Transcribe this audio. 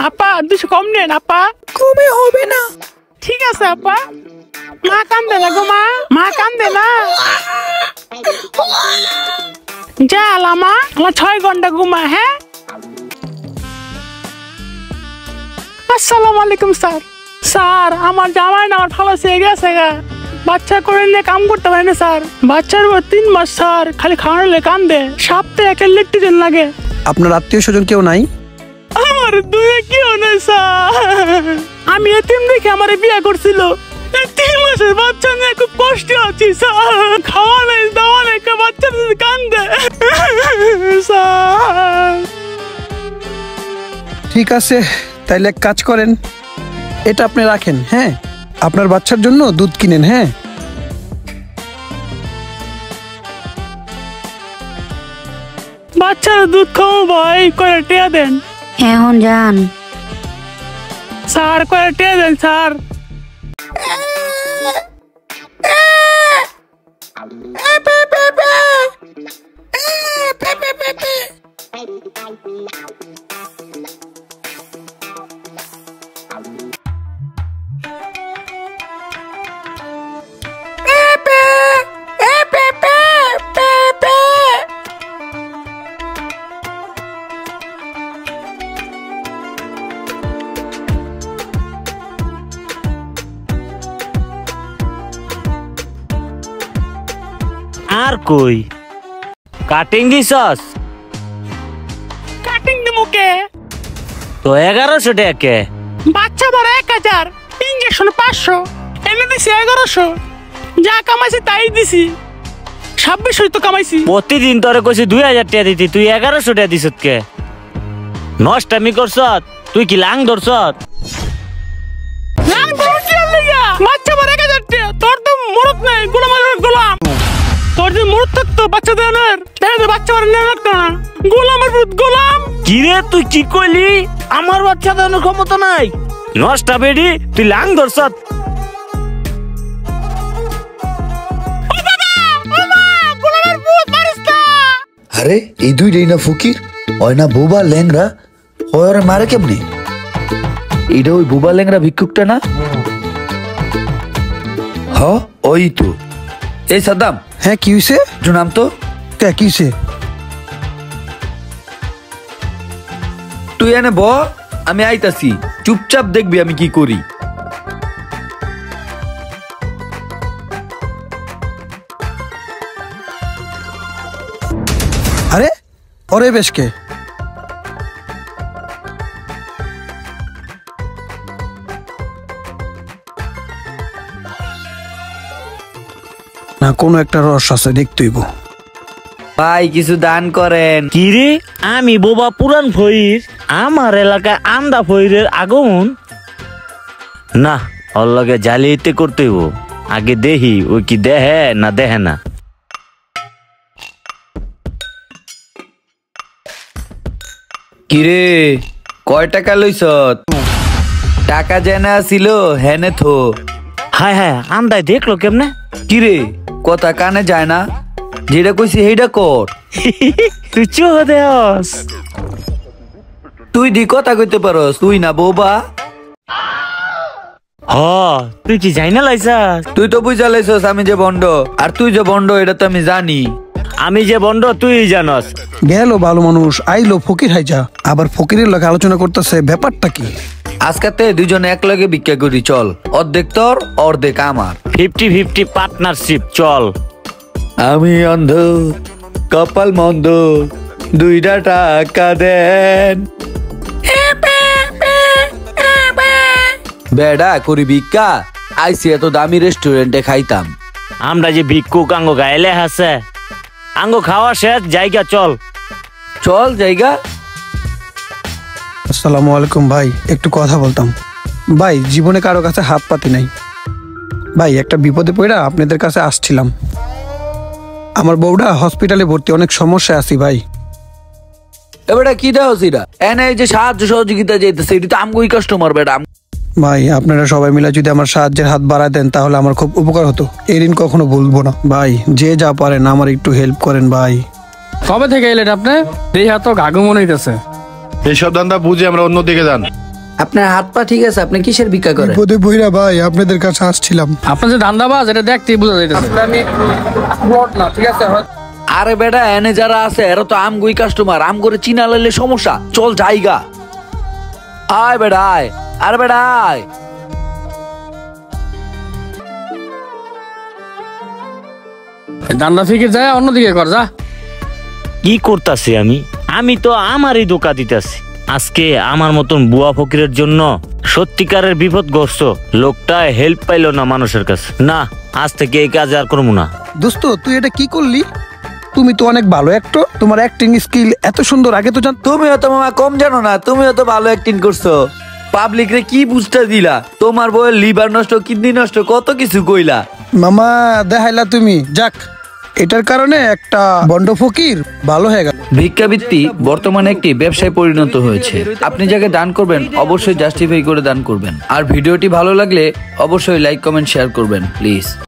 আপা 200 কম নেন আপা। কমে হবে না। ঠিক আছে আপা। মা কান্দে না গো, মা কান্দে না। যা আলামা, আমার 6 ঘন্টা ঘুমা। হ্যাঁ, আসসালামু আলাইকুম স্যার। স্যার আমার জামাই না আমার ভালো হয়ে গেছে গা, বাচ্চা করে নিয়ে কাম করতে পারে না স্যার। বাচ্চার 3 মাস স্যার, খালি খাওয়ানোলে কান্দে, সপ্তাহে 1 লিটার দিন লাগে। আপনার আত্মীয় স্বজন কেউ নাই? আমার দুয়ে কেউ নেই স্যার। আমি এতিম দেখে আমার বিয়ে করছিল। 3 মাসের বাচ্চা নিয়ে খুব কষ্ট আছি স্যার। খাওয়া নেই, দাওয়া নেই, বাচ্চা কান্দে স্যার। ঠিক আছে, তাইলে এক কাজ করেন, এটা আপনি রাখেন। হ্যাঁ, আপনার বাচ্চার জন্য দুধ কিনেন। হ্যাঁ, বাচ্চার দুধ খাওয়া ভাই, কয়টা টিয়া দেন এখন যান স্যার, কয়টা টিয়া দেন স্যার। আর কই কাটিং দিছস? কাটিং দি মুখে তো 1100 টাকা। বাচ্চা বড় 1000, ইনজেকশন 500, এনে দিছি 1100। যা কামাইছি তাই দিছি, 2600 তো কামাইছি। প্রতিদিন তোরে কইছি 2000 টাকা দিতি, তুই 1100 টাকা দিছত কে? নষ্টামি করছত? তুই কি লাং ধরছত? লাং ধরছি লাগা, বাচ্চা বড় 1000 টাকা। তোর তো মুরত নাই, গোলামের গোলাম। তোর যে মুরত থাকতো বাচ্চা দেওয়ার, তাহলে বাচ্চা বড় না রাখতো না। গোলামের পুত গোলাম। কি রে তুই কি কইলি? আমার বাচ্চা দেওয়ার ক্ষমতা নাই। নষ্টা বেডি, তুই লাং ধরছত। আরে এই দুইটাই না ফকির, ওই না বোবা ল্যাংরা, ওই ওরে মারে কেমনে? এইটা ওই বোবা ল্যাংরা ভিক্ষুকটা না? হ, ওই তো। এই সাদ্দাম। হ্যাঁ, কি হয়েছে? একটু নাম তো। কি হয়েছে? তুই এনে ব, আমি আইতাছি, চুপচাপ দেখবি আমি কি করি। আরে ওরে বেশকে না, কোনো একটা রহস্য আছে, দেখতেইব। ভাই কিছু দান করেন। কি রে, আমি বোবা পুরান ফইর, আমার এলাকায় আন্দা ফইরের আগমন না। ওর লগে জালিয়াতি করতে হইব, আগে দেখি ওই কি দেহে না দেহে না। কিরে কয় টাকা লইছ? টাকা জেনা ছিল হেনে থো। হায় হায়, আন্দায় দেখলো কেমনে? কিরে কথা কানে যায় না? যেটা কইছি সেইটা কর। তুই চোহ দেহস। তুই দি কথা কইতে পারস, তুই না বোবা। হ, তুই কি যাই না লাইছাস? তুই তো বুঝা লাইছস আমি যে বন্ড, আর তুই যে বন্ড এটা তো আমি জানি। আমি যে বন্ড তুই জানস। গেল ভালো মানুষ, আইলো ফকির হাইজা, আবার ফকিরের লগে আলোচনা করতেছে, ব্যাপারটা কি? আজকাতে দুজনে এক লগে ভিক্ষা করি, চল। অর্ধেক তোর অর্ধেক আমার, 50-50 পার্টনারশিপ, চল। আমি অন্ধ কপাল মন্দ, 2টা টাকা দেন। বেডা করি ভিক্ষা, আইসি এত দামি রেস্টুরেন্টে খাইতাম। আমরা যে ভিক্ষুক, আঙ্গ গাইলে হাসে, আঙ্গ খাওয়া শেষ, জায়গা চল। চল জায়গা। আসসালামু আলাইকুম ভাই, একটু কথা বলতাম। ভাই জীবনে কারো কাছে হাত পাতি নাই ভাই, একটা বিপদে পড়া আপনাদের কাছে আসছিলাম। আমার বউটা হসপিটালে ভর্তি, অনেক সমস্যা আছি ভাই। এবারে কি দাও সেটা এনে যে সাহায্য সহযোগিতা যেতেছে, এটা তো আমগোই কাস্টমার বেটা। ভাই আপনারা সবাই মিলে যদি আমার সাহায্যের হাত বাড়ায় দেন তাহলে আমার খুব উপকার হতো, এই ঋণ কখনো ভুলবো না ভাই। যে যা পারেন আমার একটু হেল্প করেন ভাই। কবে থেকে এলেন আপনি? এই হাত গাগু মনে হইতেছে। এইসব ধান্দা বুঝে আমরা অন্যদিকে যান। আপনার হাত পা ঠিক আছে, আপনি কিসের ভিক্ষা করেন? বিপদে পড়া ভাই আপনাদের কাছে আসছিলাম। আপনার যে ধান্দাবাজ এটা দেখতেই বোঝা যাইতেছে। আরে বেটা এনে যারা আছে এরা তো আমগুই কাস্টমার, আম করে চিনা লাইলে সমস্যা, চল জায়গা আয় বেটা আয়, আরে বেটা আয়। ধান্দা ফিকে যায় অন্যদিকে কর যা। কি করতাছি আমি তো আমারই ধোকা দিতেছি। আজকে আমার মতন বুয়া ফকিরের জন্য সত্যিকারের বিপদগ্রস্ত লোকটা হেল্প পাইলো না মানুষের কাছে। না, আজ থেকে এই কাজ আর করবো না। দোস্ত তুই এটা কি করলি? তুমি তো অনেক ভালো অ্যাক্টর, তোমার অ্যাক্টিং স্কিল এত সুন্দর, আগে তো তুমিও তো মামা কম জানো না, তুমিও তো ভালো অ্যাক্টিং করছো। পাবলিক রে কি বুঝতে দিলা, তোমার বউয়ের লিভার নষ্ট, কিডনি নষ্ট, কত কিছু কইলা। মামা দেখাইলা তুমি। যাক, এটার কারণে একটা বন্ড ফকির ভালো হয়ে গেল। ভিক্ষাবৃত্তি বর্তমানে একটি ব্যবসায় পরিণত হয়েছে। আপনি যাকে দান করবেন অবশ্যই জাস্টিফাই করে দান করবেন। আর ভিডিওটি ভালো লাগলে অবশ্যই লাইক কমেন্ট শেয়ার করবেন প্লিজ।